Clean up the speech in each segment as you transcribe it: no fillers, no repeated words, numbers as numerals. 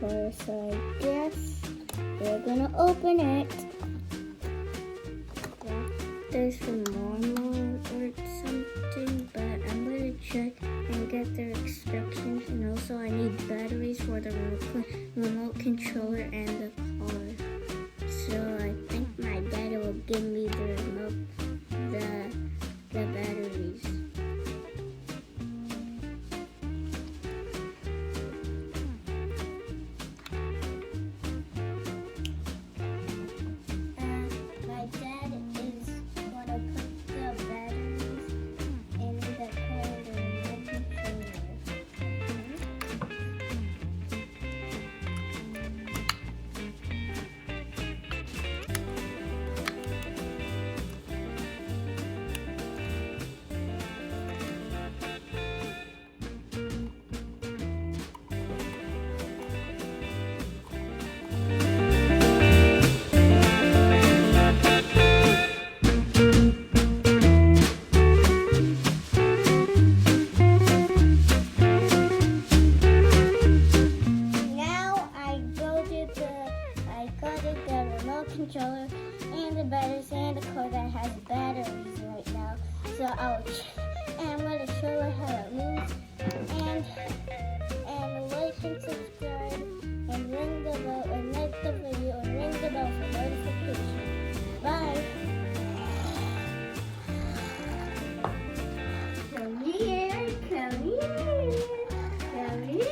car, so I guess we're gonna open it. Yeah, there's some normal or something, but I'm gonna check and get their instructions. And also I need batteries for the remote controller and the car. So I think my daddy will give me the remote, the batteries. My dad is gonna put the batteries in the car and the remote controller. I got the remote controller and the batteries and the car that has batteries right now. So I'm gonna show her how it moves. And like and subscribe and ring the bell and like the video and ring the bell for notification. Bye. Come here, come here, come here.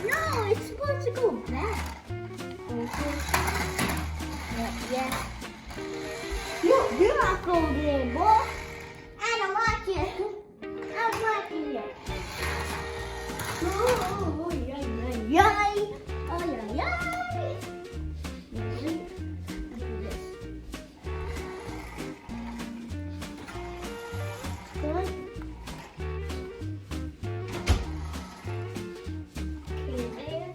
No, it's supposed to go back. Yeah. You're not going there, boy. I don't like it. I'm liking it. Oh, yay, yay, yay. Oh, yay, yay. Look at this. Good. Okay, there.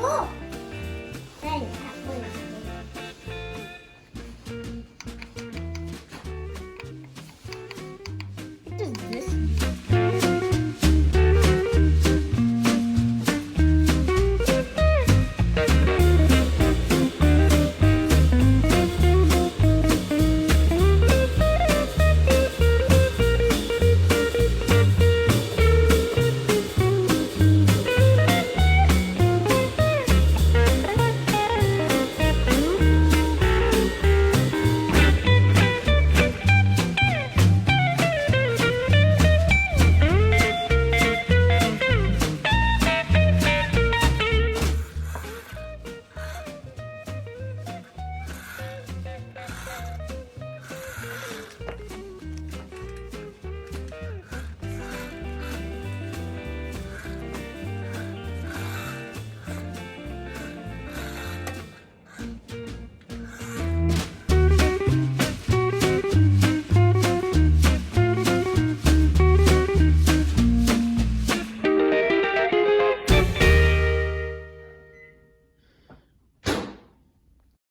Oh! Hey, wait. What does this mean?